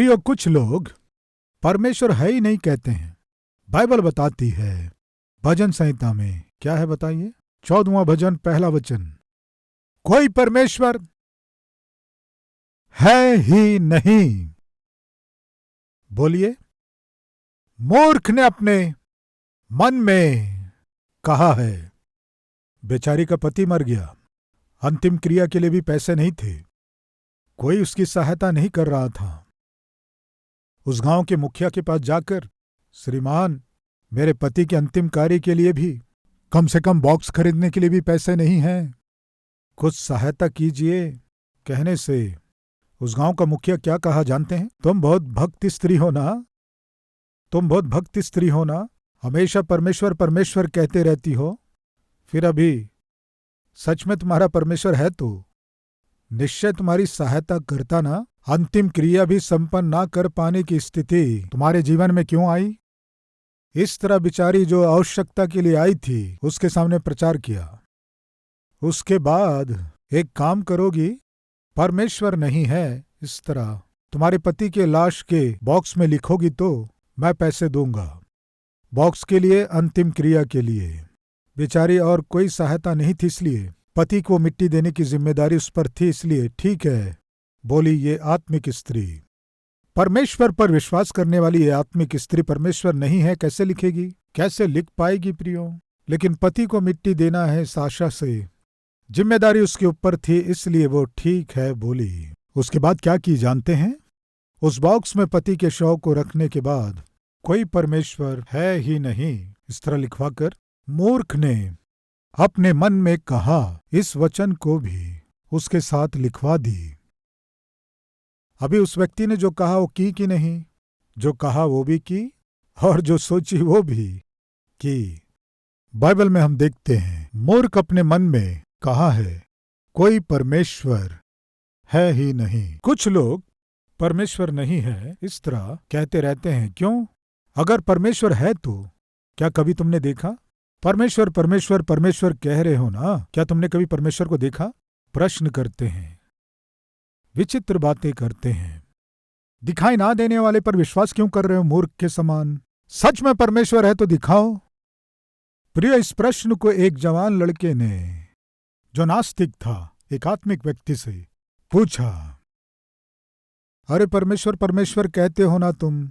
प्रियो, कुछ लोग परमेश्वर है ही नहीं कहते हैं। बाइबल बताती है भजन संहिता में, क्या है बताइए, 14वां भजन पहला वचन, कोई परमेश्वर है ही नहीं। बोलिए, मूर्ख ने अपने मन में कहा है। बेचारी का पति मर गया, अंतिम क्रिया के लिए भी पैसे नहीं थे, कोई उसकी सहायता नहीं कर रहा था। उस गांव के मुखिया के पास जाकर, श्रीमान, मेरे पति के अंतिम कार्य के लिए भी कम से कम बॉक्स खरीदने के लिए भी पैसे नहीं हैं, कुछ सहायता कीजिए। कहने से उस गांव का मुखिया क्या कहा जानते हैं? तुम बहुत भक्ति स्त्री हो ना, तुम बहुत भक्ति स्त्री हो ना, हमेशा परमेश्वर परमेश्वर कहते रहती हो। फिर अभी सच में तुम्हारा परमेश्वर है तो निश्चय तुम्हारी सहायता करता ना। अंतिम क्रिया भी संपन्न ना कर पाने की स्थिति तुम्हारे जीवन में क्यों आई? इस तरह बिचारी जो आवश्यकता के लिए आई थी उसके सामने प्रचार किया। उसके बाद एक काम करोगी, परमेश्वर नहीं है, इस तरह तुम्हारे पति के लाश के बॉक्स में लिखोगी तो मैं पैसे दूंगा, बॉक्स के लिए, अंतिम क्रिया के लिए। बेचारी और कोई सहायता नहीं थी, इसलिए पति को मिट्टी देने की जिम्मेदारी उस पर थी, इसलिए ठीक है बोली ये आत्मिक स्त्री। परमेश्वर पर विश्वास करने वाली ये आत्मिक स्त्री परमेश्वर नहीं है कैसे लिखेगी, कैसे लिख पाएगी प्रियो? लेकिन पति को मिट्टी देना है इस आशा से, जिम्मेदारी उसके ऊपर थी, इसलिए वो ठीक है बोली। उसके बाद क्या की जानते हैं? उस बॉक्स में पति के शव को रखने के बाद कोई परमेश्वर है ही नहीं इस तरह लिखवाकर मूर्ख ने अपने मन में कहा, इस वचन को भी उसके साथ लिखवा दी। अभी उस व्यक्ति ने जो कहा वो की कि नहीं? जो कहा वो भी की और जो सोची वो भी की। बाइबल में हम देखते हैं मूर्ख अपने मन में कहा है, कोई परमेश्वर है ही नहीं। कुछ लोग परमेश्वर नहीं है इस तरह कहते रहते हैं। क्यों? अगर परमेश्वर है तो क्या कभी तुमने देखा? परमेश्वर परमेश्वर परमेश्वर कह रहे हो ना, क्या तुमने कभी परमेश्वर को देखा? प्रश्न करते हैं, विचित्र बातें करते हैं। दिखाई ना देने वाले पर विश्वास क्यों कर रहे हो मूर्ख के समान? सच में परमेश्वर है तो दिखाओ। प्रिय, इस प्रश्न को एक जवान लड़के ने, जो नास्तिक था, एक आत्मिक व्यक्ति से पूछा। अरे परमेश्वर परमेश्वर कहते हो ना तुम,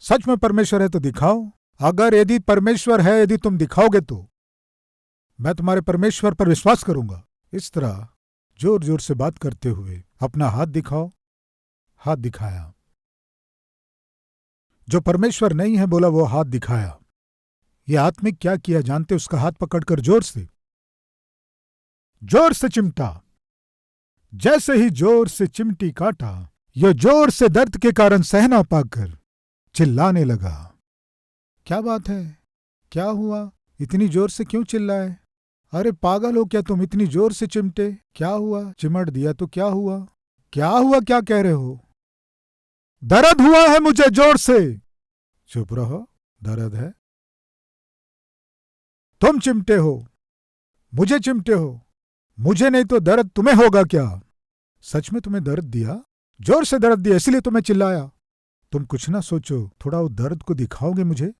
सच में परमेश्वर है तो दिखाओ। अगर यदि परमेश्वर है, यदि तुम दिखाओगे तो मैं तुम्हारे परमेश्वर पर विश्वास करूंगा। इस तरह जोर जोर से बात करते हुए अपना हाथ दिखाओ। हाथ दिखाया। जो परमेश्वर नहीं है बोला, वो हाथ दिखाया। ये आत्मिक क्या किया जानते? उसका हाथ पकड़कर जोर से चिमटा। जैसे ही जोर से चिमटी काटा, यह जोर से दर्द के कारण सह ना पाकर चिल्लाने लगा। क्या बात है? क्या हुआ? इतनी जोर से क्यों चिल्लाए? अरे पागल हो क्या तुम? इतनी जोर से चिमटे, क्या हुआ? चिमट दिया तो क्या हुआ? क्या हुआ? क्या कह रहे हो? दर्द हुआ है मुझे जोर से। चुप रहो, दर्द है। तुम चिमटे हो, मुझे चिमटे हो, मुझे नहीं तो दर्द तुम्हें होगा क्या? सच में तुम्हें दर्द दिया, जोर से दर्द दिया, इसलिए तो मैं चिल्लाया। तुम कुछ ना सोचो, थोड़ा उस दर्द को दिखाओगे मुझे?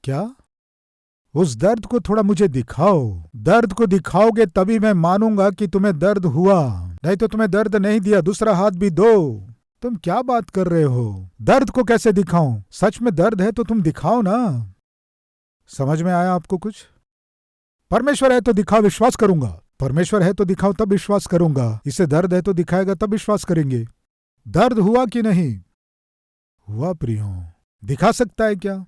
क्या? उस दर्द को थोड़ा मुझे दिखाओ। दर्द को दिखाओगे तभी मैं मानूंगा कि तुम्हें दर्द हुआ, नहीं तो तुम्हें दर्द नहीं दिया। दूसरा हाथ भी दो। तुम क्या बात कर रहे हो? दर्द को कैसे दिखाऊं? सच में दर्द है तो तुम दिखाओ ना। समझ में आया आपको कुछ? परमेश्वर है तो दिखाओ, विश्वास करूंगा। परमेश्वर है तो दिखाओ, तब विश्वास करूंगा। इसे दर्द है तो दिखाएगा, तब विश्वास करेंगे। दर्द हुआ कि नहीं हुआ प्रियो? दिखा सकता है क्या?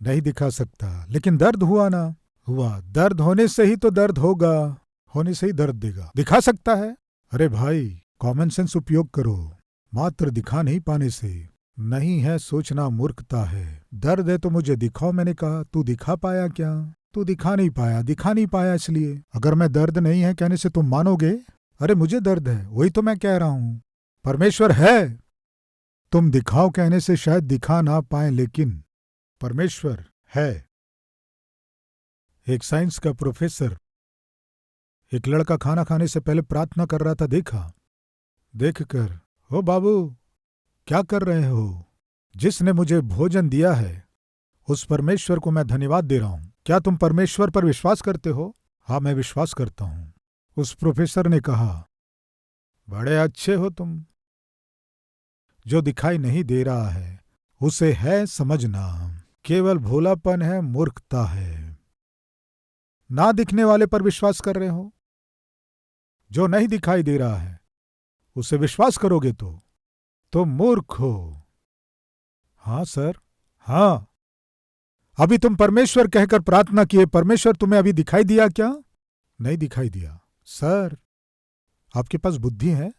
नहीं दिखा सकता, लेकिन दर्द हुआ ना? हुआ। दर्द होने से ही तो दर्द होगा, होने से ही दर्द देगा। दिखा सकता है? अरे भाई, कॉमन सेंस उपयोग करो। मात्र दिखा नहीं पाने से नहीं है सोचना मूर्खता है। दर्द है तो मुझे दिखाओ, मैंने कहा। तू दिखा पाया क्या? तू दिखा नहीं पाया। दिखा नहीं पाया इसलिए अगर मैं दर्द नहीं है कहने से तुम मानोगे? अरे मुझे दर्द है, वही तो मैं कह रहा हूं। परमेश्वर है, तुम दिखाओ कहने से शायद दिखा ना पाए, लेकिन परमेश्वर है। एक साइंस का प्रोफेसर एक लड़का खाना खाने से पहले प्रार्थना कर रहा था, देखा। देखकर, ओ बाबू, क्या कर रहे हो? जिसने मुझे भोजन दिया है उस परमेश्वर को मैं धन्यवाद दे रहा हूं। क्या तुम परमेश्वर पर विश्वास करते हो? हाँ, मैं विश्वास करता हूं। उस प्रोफेसर ने कहा, बड़े अच्छे हो तुम। जो दिखाई नहीं दे रहा है उसे है समझना, केवल भोलापन है, मूर्खता है। ना दिखने वाले पर विश्वास कर रहे हो। जो नहीं दिखाई दे रहा है उसे विश्वास करोगे तो मूर्ख हो। हाँ सर, हाँ। अभी तुम परमेश्वर कहकर प्रार्थना किए, परमेश्वर तुम्हें अभी दिखाई दिया क्या? नहीं दिखाई दिया। सर, आपके पास बुद्धि है?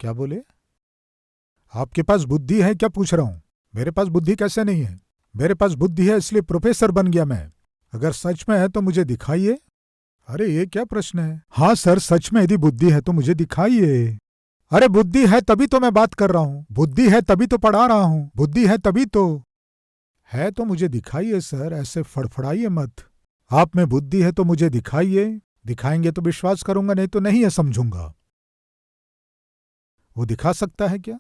क्या बोले? आपके पास बुद्धि है क्या पूछ रहा हूं। मेरे पास बुद्धि कैसे नहीं है? मेरे पास बुद्धि है, इसलिए प्रोफेसर बन गया मैं। अगर सच में है तो मुझे दिखाइए। अरे ये क्या प्रश्न है? हाँ सर, सच में यदि बुद्धि है तो मुझे दिखाइए। अरे बुद्धि है तभी तो मैं बात कर रहा हूं, बुद्धि है तभी तो पढ़ा रहा हूं, बुद्धि है तभी तो। है तो मुझे दिखाइए सर, ऐसे फड़फड़ाइए मत। आप में बुद्धि है तो मुझे दिखाइए। दिखाएंगे तो विश्वास करूंगा, नहीं तो नहीं है समझूंगा। वो दिखा सकता है क्या?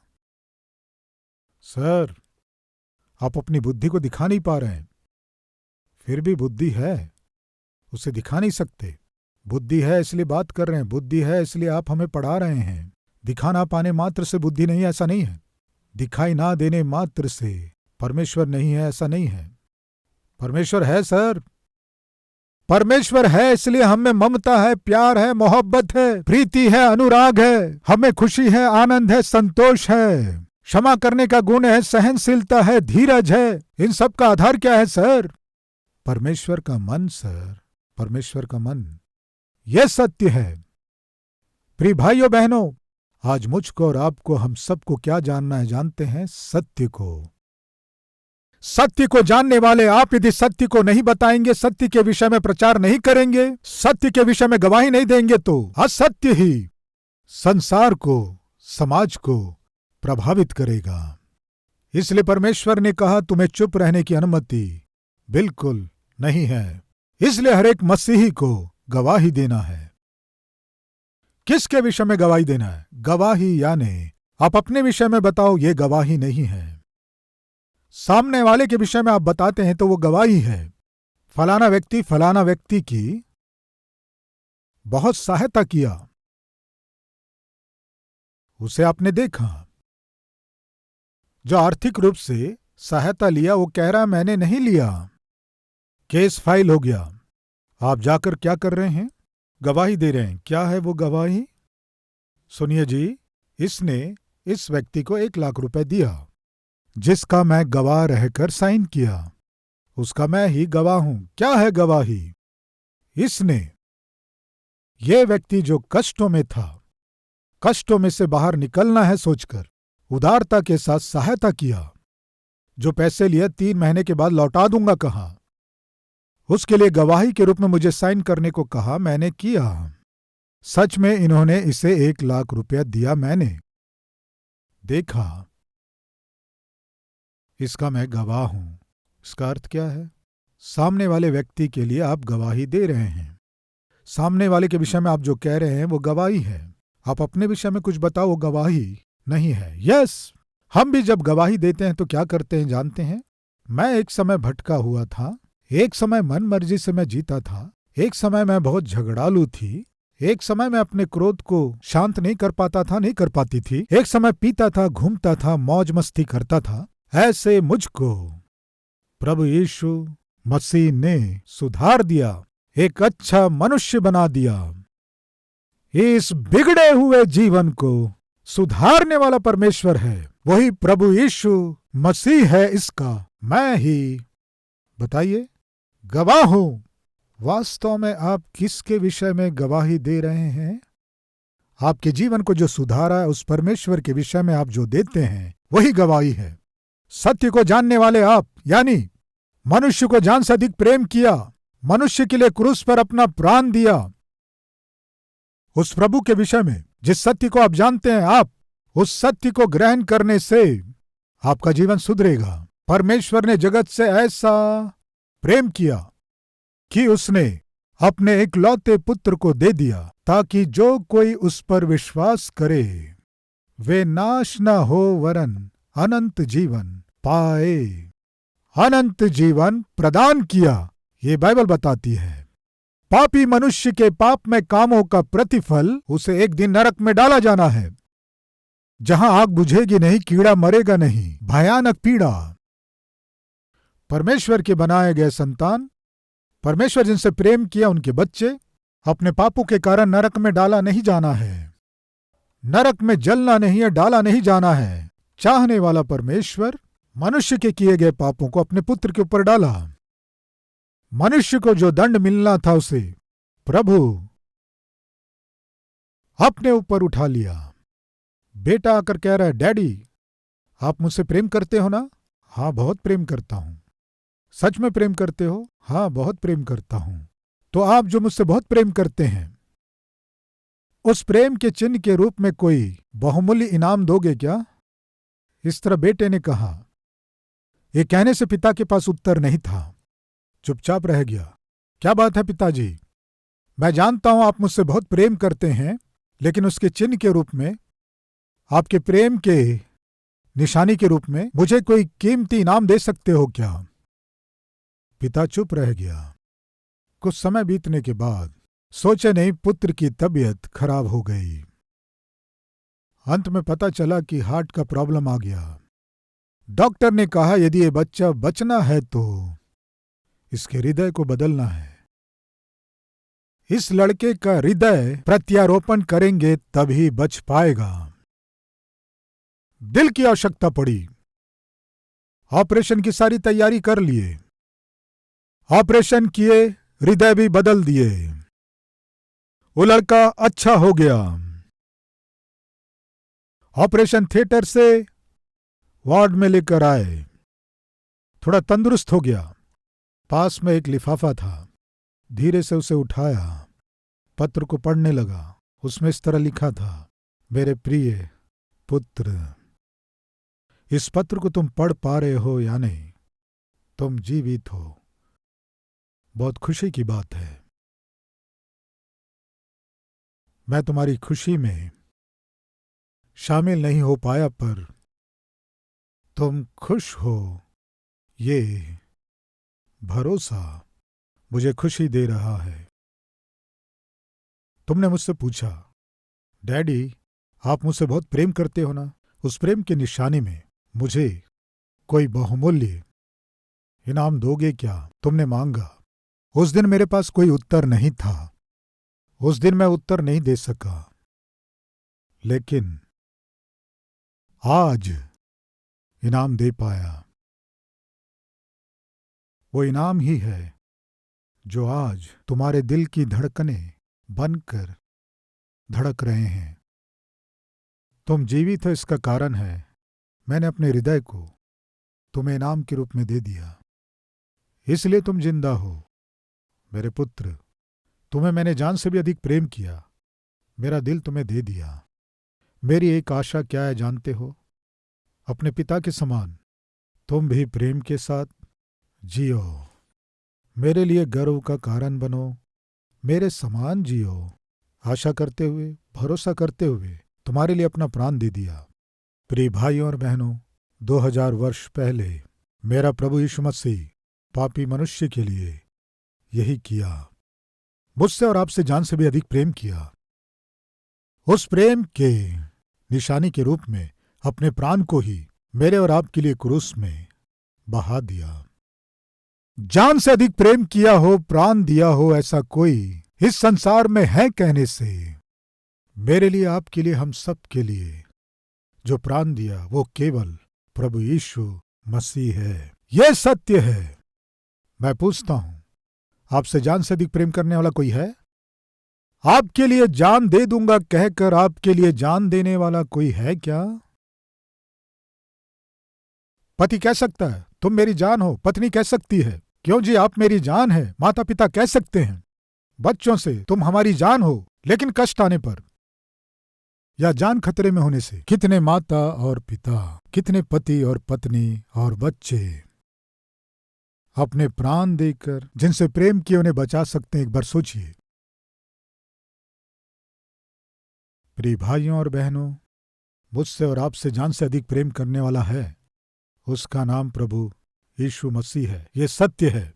सर, आप अपनी बुद्धि को दिखा नहीं पा रहे हैं। फिर भी बुद्धि है, उसे दिखा नहीं सकते। बुद्धि है इसलिए बात कर रहे हैं, बुद्धि है इसलिए आप हमें पढ़ा रहे हैं। दिखा ना पाने मात्र से बुद्धि नहीं है, ऐसा नहीं है। दिखाई ना देने मात्र से परमेश्वर नहीं है, ऐसा नहीं है। परमेश्वर है सर। परमेश्वर है इसलिए हमें ममता है, प्यार है, मोहब्बत है, प्रीति है, अनुराग है, हमें खुशी है, आनंद है, संतोष है, क्षमा करने का गुण है, सहनशीलता है, धीरज है। इन सब का आधार क्या है सर? परमेश्वर का मन सर, परमेश्वर का मन। यह सत्य है। प्रिय भाइयों बहनों, आज मुझको और आपको, हम सबको क्या जानना है? जानते हैं सत्य को। सत्य को जानने वाले आप यदि सत्य को नहीं बताएंगे, सत्य के विषय में प्रचार नहीं करेंगे, सत्य के विषय में गवाही नहीं देंगे तो असत्य ही संसार को, समाज को प्रभावित करेगा। इसलिए परमेश्वर ने कहा तुम्हें चुप रहने की अनुमति बिल्कुल नहीं है। इसलिए हर एक मसीही को गवाही देना है। किसके विषय में गवाही देना है? गवाही यानी आप अपने विषय में बताओ, ये गवाही नहीं है। सामने वाले के विषय में आप बताते हैं तो वो गवाही है। फलाना व्यक्ति की बहुत सहायता किया, उसे आपने देखा। जो आर्थिक रूप से सहायता लिया वो कह रहा मैंने नहीं लिया, केस फाइल हो गया। आप जाकर क्या कर रहे हैं? गवाही दे रहे हैं। क्या है वो गवाही? सुनिए जी, इसने इस व्यक्ति को 1 लाख रुपए दिया, जिसका मैं गवाह रहकर साइन किया, उसका मैं ही गवाह हूं। क्या है गवाही? इसने, ये व्यक्ति जो कष्टों में था, कष्टों में से बाहर निकलना है सोचकर उदारता के साथ सहायता किया। जो पैसे लिए 3 महीने के बाद लौटा दूंगा कहा, उसके लिए गवाही के रूप में मुझे साइन करने को कहा, मैंने किया। सच में इन्होंने इसे 1 लाख रुपया दिया, मैंने देखा, इसका मैं गवाह हूं। इसका अर्थ क्या है? सामने वाले व्यक्ति के लिए आप गवाही दे रहे हैं। सामने वाले के विषय में आप जो कह रहे हैं वो गवाही है। आप अपने विषय में कुछ बताओ, वो गवाही नहीं है। यस, हम भी जब गवाही देते हैं तो क्या करते हैं जानते हैं? मैं एक समय भटका हुआ था, एक समय मन मर्जी से मैं जीता था, एक समय मैं बहुत झगड़ालू थी, एक समय मैं अपने क्रोध को शांत नहीं कर पाता था, नहीं कर पाती थी, एक समय पीता था, घूमता था, मौज मस्ती करता था। ऐसे मुझको प्रभु यीशु मसीह ने सुधार दिया, एक अच्छा मनुष्य बना दिया। इस बिगड़े हुए जीवन को सुधारने वाला परमेश्वर है, वही प्रभु यीशु मसीह है। इसका मैं ही, बताइए, गवाह हूं। वास्तव में आप किसके विषय में गवाही दे रहे हैं? आपके जीवन को जो सुधारा है उस परमेश्वर के विषय में आप जो देते हैं वही गवाही है। सत्य को जानने वाले आप, यानी मनुष्य को जान से अधिक प्रेम किया, मनुष्य के लिए क्रूस पर अपना प्राण दिया, उस प्रभु के विषय में जिस सत्य को आप जानते हैं, आप उस सत्य को ग्रहण करने से आपका जीवन सुधरेगा। परमेश्वर ने जगत से ऐसा प्रेम किया कि उसने अपने इकलौते पुत्र को दे दिया, ताकि जो कोई उस पर विश्वास करे वे नाश न हो वरन अनंत जीवन पाए। अनंत जीवन प्रदान किया, ये बाइबल बताती है। पापी मनुष्य के पाप में कामों का प्रतिफल उसे एक दिन नरक में डाला जाना है, जहां आग बुझेगी नहीं, कीड़ा मरेगा नहीं, भयानक पीड़ा। परमेश्वर के बनाए गए संतान, परमेश्वर जिनसे प्रेम किया, उनके बच्चे अपने पापों के कारण नरक में डाला नहीं जाना है। नरक में जलना नहीं है, डाला नहीं जाना है। चाहने वाला परमेश्वर मनुष्य के किए गए पापों को अपने पुत्र के ऊपर डाला। मनुष्य को जो दंड मिलना था उसे प्रभु अपने ऊपर उठा लिया। बेटा आकर कह रहा है, डैडी आप मुझसे प्रेम करते हो ना? हाँ, बहुत प्रेम करता हूं। सच में प्रेम करते हो? हाँ, बहुत प्रेम करता हूं। तो आप जो मुझसे बहुत प्रेम करते हैं, उस प्रेम के चिन्ह के रूप में कोई बहुमूल्य इनाम दोगे क्या? इस तरह बेटे ने कहा। ये कहने से पिता के पास उत्तर नहीं था, चुपचाप रह गया। क्या बात है पिताजी, मैं जानता हूं आप मुझसे बहुत प्रेम करते हैं, लेकिन उसके चिन्ह के रूप में, आपके प्रेम के निशानी के रूप में मुझे कोई कीमती इनाम दे सकते हो क्या? पिता चुप रह गया। कुछ समय बीतने के बाद सोचे नहीं पुत्र की तबीयत खराब हो गई। अंत में पता चला कि हार्ट का प्रॉब्लम आ गया। डॉक्टर ने कहा यदि ये बच्चा बचना है तो इसके हृदय को बदलना है। इस लड़के का हृदय प्रत्यारोपण करेंगे तभी बच पाएगा। दिल की आवश्यकता पड़ी। ऑपरेशन की सारी तैयारी कर लिए, ऑपरेशन किए, हृदय भी बदल दिए। वो लड़का अच्छा हो गया। ऑपरेशन थिएटर से वार्ड में लेकर आए, थोड़ा तंदुरुस्त हो गया। पास में एक लिफाफा था, धीरे से उसे उठाया, पत्र को पढ़ने लगा। उसमें इस तरह लिखा था, मेरे प्रिय पुत्र, इस पत्र को तुम पढ़ पा रहे हो या नहीं? तुम जीवित हो, बहुत खुशी की बात है। मैं तुम्हारी खुशी में शामिल नहीं हो पाया, पर तुम खुश हो, ये भरोसा मुझे खुशी दे रहा है। तुमने मुझसे पूछा, डैडी आप मुझसे बहुत प्रेम करते हो ना? उस प्रेम की निशानी में मुझे कोई बहुमूल्य इनाम दोगे क्या? तुमने मांगा। उस दिन मेरे पास कोई उत्तर नहीं था, उस दिन मैं उत्तर नहीं दे सका, लेकिन आज इनाम दे पाया। वो इनाम ही है जो आज तुम्हारे दिल की धड़कनें बनकर धड़क रहे हैं। तुम जीवित हो, इसका कारण है मैंने अपने हृदय को तुम्हें इनाम के रूप में दे दिया, इसलिए तुम जिंदा हो। मेरे पुत्र, तुम्हें मैंने जान से भी अधिक प्रेम किया, मेरा दिल तुम्हें दे दिया। मेरी एक आशा क्या है जानते हो? अपने पिता के समान तुम भी प्रेम के साथ जियो, मेरे लिए गर्व का कारण बनो, मेरे समान जियो। आशा करते हुए, भरोसा करते हुए तुम्हारे लिए अपना प्राण दे दिया। प्रिय भाइयों और बहनों, 2000 वर्ष पहले मेरा प्रभु यीशु मसीह पापी मनुष्य के लिए यही किया। मुझसे और आपसे जान से भी अधिक प्रेम किया। उस प्रेम के निशानी के रूप में अपने प्राण को ही मेरे और आपके लिए क्रूस में बहा दिया। जान से अधिक प्रेम किया हो, प्राण दिया हो, ऐसा कोई इस संसार में है कहने से? मेरे लिए, आपके लिए, हम सब के लिए जो प्राण दिया वो केवल प्रभु यीशु मसीह है। यह सत्य है। मैं पूछता हूं, आपसे जान से अधिक प्रेम करने वाला कोई है? आपके लिए जान दे दूंगा कहकर आपके लिए जान देने वाला कोई है क्या? पति कह सकता है तुम मेरी जान हो, पत्नी कह सकती है क्यों जी आप मेरी जान है, माता पिता कह सकते हैं बच्चों से तुम हमारी जान हो, लेकिन कष्ट आने पर या जान खतरे में होने से कितने माता और पिता, कितने पति और पत्नी और बच्चे अपने प्राण देकर जिनसे प्रेम किए उन्हें बचा सकते हैं। एक बार सोचिए। प्रिय भाइयों और बहनों, मुझसे और आपसे जान से अधिक प्रेम करने वाला है, उसका नाम प्रभु यीशु मसीह है। ये सत्य है।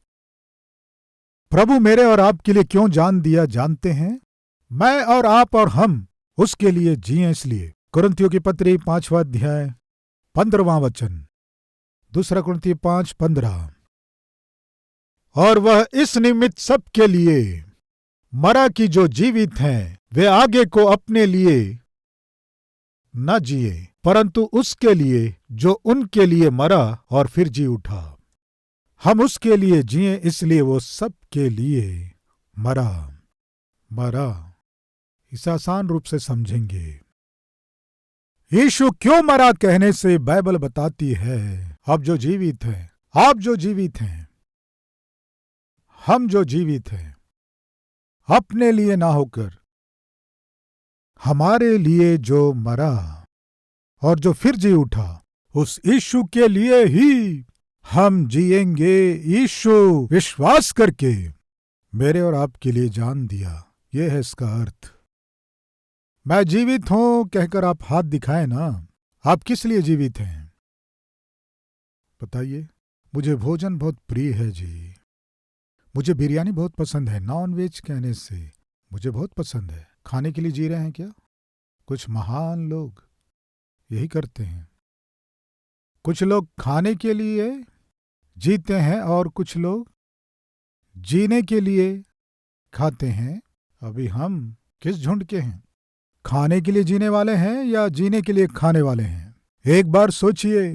प्रभु मेरे और आपके लिए क्यों जान दिया जानते हैं? मैं और आप और हम उसके लिए जिए इसलिए। कुरिन्थियों की पत्री 5वां अध्याय 15वां वचन, 2 कुरिन्थी 5:15। और वह इस निमित्त सबके लिए मरा कि जो जीवित हैं वे आगे को अपने लिए न जिए, परंतु उसके लिए जो उनके लिए मरा और फिर जी उठा। हम उसके लिए जिए इसलिए वो सबके लिए मरा। इसे आसान रूप से समझेंगे। यीशु क्यों मरा कहने से बाइबल बताती है, अब जो जीवित हैं, आप जो जीवित हैं, हम जो जीवित हैं, अपने लिए ना होकर हमारे लिए जो मरा और जो फिर जी उठा, उस यीशु के लिए ही हम जिएंगे। यीशु विश्वास करके मेरे और आपके लिए जान दिया, यह है इसका अर्थ। मैं जीवित हूं कहकर आप हाथ दिखाए ना, आप किस लिए जीवित हैं बताइए? मुझे भोजन बहुत प्रिय है जी, मुझे बिरयानी बहुत पसंद है। नॉन वेज कहने से मुझे बहुत पसंद है। खाने के लिए जी रहे हैं क्या? कुछ महान लोग यही करते हैं। कुछ लोग खाने के लिए जीते हैं और कुछ लोग जीने के लिए खाते हैं। अभी हम किस झुंड के हैं? खाने के लिए जीने वाले हैं या जीने के लिए खाने वाले हैं? एक बार सोचिए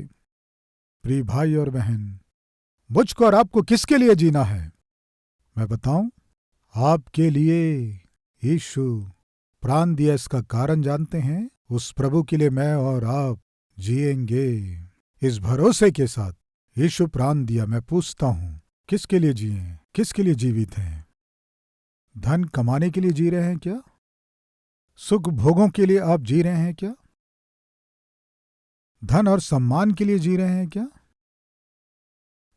प्रिय भाई और बहन, मुझको और आपको किसके लिए जीना है? मैं बताऊं, आपके लिए यीशु प्राण दिया। इसका कारण जानते हैं? उस प्रभु के लिए मैं और आप जिएंगे इस भरोसे के साथ। यीशु प्राण दिया। मैं पूछता हूं, किसके लिए जिए, किसके लिए जीवित हैं? धन कमाने के लिए जी रहे हैं क्या? सुख भोगों के लिए आप जी रहे हैं क्या? धन और सम्मान के लिए जी रहे हैं क्या?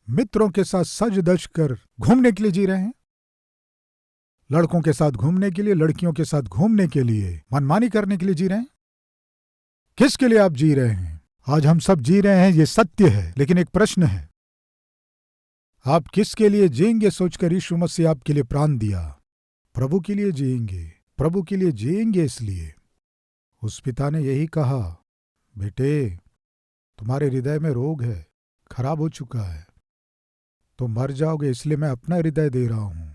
मित्रों के साथ सज धज कर घूमने के लिए जी रहे हैं? लड़कों के साथ घूमने के लिए, लड़कियों के साथ घूमने के लिए, मनमानी करने के लिए जी रहे हैं? किसके लिए आप जी रहे हैं? आज हम सब जी रहे हैं, ये सत्य है, लेकिन एक प्रश्न है, आप किसके लिए जिएंगे? सोचकर यीशु मसीह आपके लिए प्राण दिया। प्रभु के लिए जिएंगे, प्रभु के लिए जिएंगे। इसलिए उस पिता ने यही कहा, बेटे तुम्हारे हृदय में रोग है, खराब हो चुका है, तो मर जाओगे, इसलिए मैं अपना हृदय दे रहा हूं।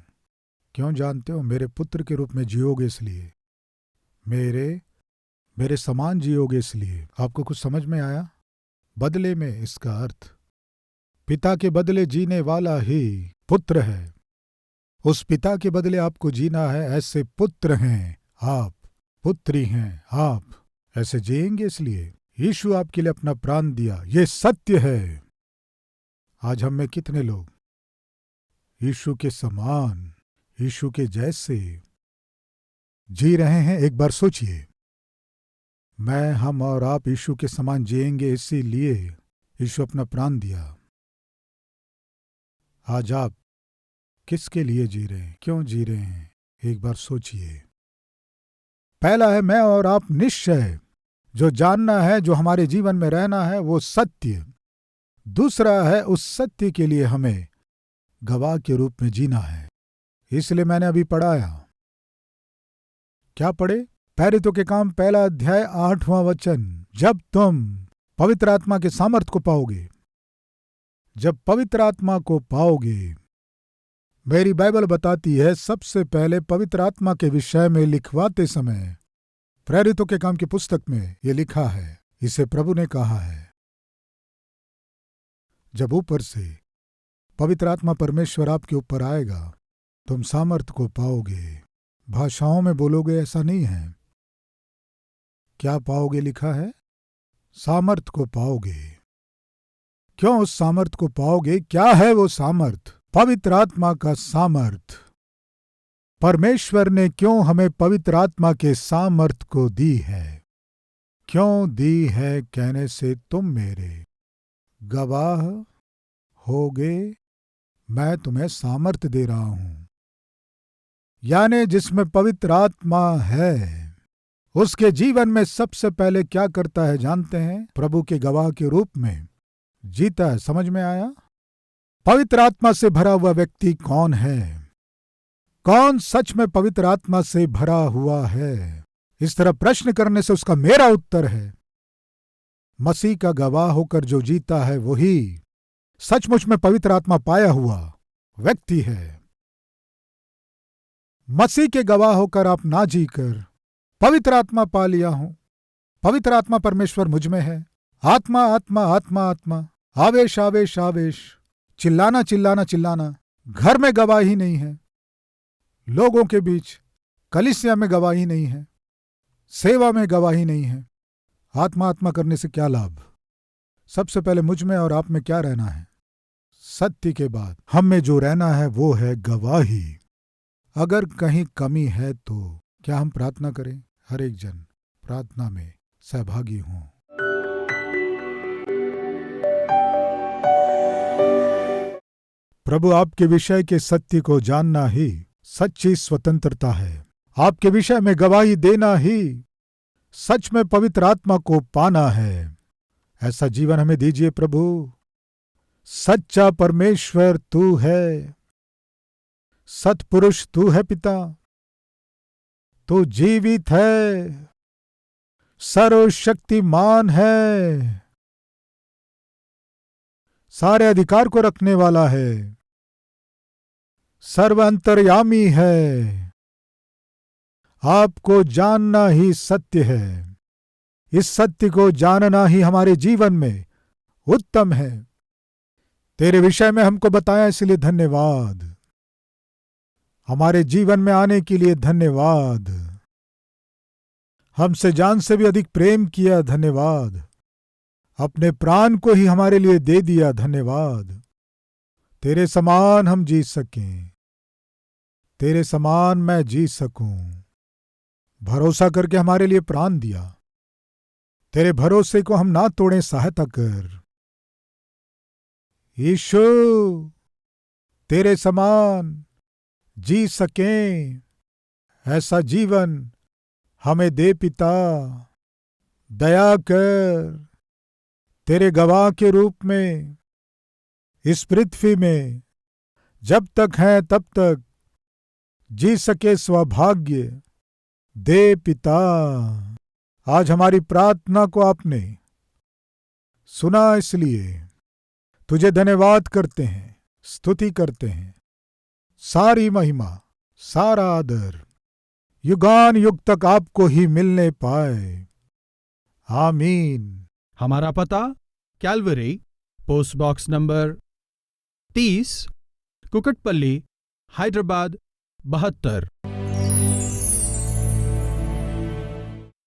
क्यों जानते हो? मेरे पुत्र के रूप में जियोगे, इसलिए मेरे समान जियोगे। इसलिए आपको कुछ समझ में आया? बदले में इसका अर्थ, पिता के बदले जीने वाला ही पुत्र है। उस पिता के बदले आपको जीना है। ऐसे पुत्र हैं आप, पुत्री हैं आप, ऐसे जिएंगे। इसलिए यीशु आपके लिए अपना प्राण दिया, ये सत्य है। आज हम में कितने लोग यीशु के समान, यीशु के जैसे जी रहे हैं? एक बार सोचिए। मैं, हम और आप यीशु के समान जिएंगे, इसीलिए यीशु अपना प्राण दिया। आज आप किसके लिए जी रहे हैं, क्यों जी रहे हैं? एक बार सोचिए। पहला है मैं और आप निश्चय जो जानना है, जो हमारे जीवन में रहना है, वो सत्य। दूसरा है उस सत्य के लिए हमें गवाह के रूप में जीना है। इसलिए मैंने अभी पढ़ाया, क्या पढ़े? प्रेरितों के काम 1 अध्याय 8वां वचन, जब तुम पवित्र आत्मा के सामर्थ को पाओगे, जब पवित्र आत्मा को पाओगे। मेरी बाइबल बताती है, सबसे पहले पवित्र आत्मा के विषय में लिखवाते समय प्रेरितों के काम की पुस्तक में यह लिखा है, इसे प्रभु ने कहा है, जब ऊपर से पवित्र आत्मा परमेश्वर आपके ऊपर आएगा, तुम सामर्थ को पाओगे। भाषाओं में बोलोगे ऐसा नहीं है। क्या पाओगे लिखा है? सामर्थ को पाओगे। क्यों उस सामर्थ को पाओगे? क्या है वो सामर्थ? पवित्र आत्मा का सामर्थ। परमेश्वर ने क्यों हमें पवित्र आत्मा के सामर्थ को दी है? क्यों दी है कहने से, तुम मेरे गवाह होगे, मैं तुम्हें सामर्थ दे रहा हूं। यानी जिसमें पवित्र आत्मा है, उसके जीवन में सबसे पहले क्या करता है जानते हैं? प्रभु के गवाह के रूप में जीता है। समझ में आया? पवित्र आत्मा से भरा हुआ व्यक्ति कौन है? कौन सच में पवित्र आत्मा से भरा हुआ है? इस तरह प्रश्न करने से उसका मेरा उत्तर है, मसीह का गवाह होकर जो जीता है वही सचमुच में पवित्र आत्मा पाया हुआ व्यक्ति है। मसीह के गवाह होकर आप ना जीकर पवित्र आत्मा पा लिया हूं, पवित्र आत्मा परमेश्वर मुझ में है, आत्मा आत्मा आत्मा आत्मा, आवेश आवेश आवेश, चिल्लाना चिल्लाना चिल्लाना, घर में गवाही नहीं है, लोगों के बीच कलीसिया में गवाही नहीं है, सेवा में गवाही नहीं है। आत्मा आत्मा करने से क्या लाभ? सबसे पहले मुझ में और आप में क्या रहना है? सत्य के बाद हम में जो रहना है वो है गवाही। अगर कहीं कमी है तो क्या हम प्रार्थना करें? हर एक जन प्रार्थना में सहभागी हों। प्रभु, आपके विषय के सत्य को जानना ही सच्ची स्वतंत्रता है। आपके विषय में गवाही देना ही सच में पवित्र आत्मा को पाना है। ऐसा जीवन हमें दीजिए प्रभु। सच्चा परमेश्वर तू है, सतपुरुष तू है पिता, तू जीवित है, सर्वशक्तिमान है, सारे अधिकार को रखने वाला है, सर्व अंतर्यामी है। आपको जानना ही सत्य है। इस सत्य को जानना ही हमारे जीवन में उत्तम है। तेरे विषय में हमको बताया इसलिए धन्यवाद। हमारे जीवन में आने के लिए धन्यवाद। हमसे जान से भी अधिक प्रेम किया, धन्यवाद। अपने प्राण को ही हमारे लिए दे दिया, धन्यवाद। तेरे समान हम जी सकें, तेरे समान मैं जी सकूं। भरोसा करके हमारे लिए प्राण दिया। तेरे भरोसे को हम ना तोड़ें, सहायता कर यीशु। तेरे समान जी सकें ऐसा जीवन हमें दे पिता। दया कर, तेरे गवाह के रूप में इस पृथ्वी में जब तक हैं तब तक जी सके सौभाग्य दे पिता। आज हमारी प्रार्थना को आपने सुना, इसलिए तुझे धन्यवाद करते हैं, स्तुति करते हैं। सारी महिमा, सारा आदर युगान युग तक आपको ही मिलने पाए। आमीन। हमारा पता Calvary, post box number 30, Kukatpally, Hyderabad 72।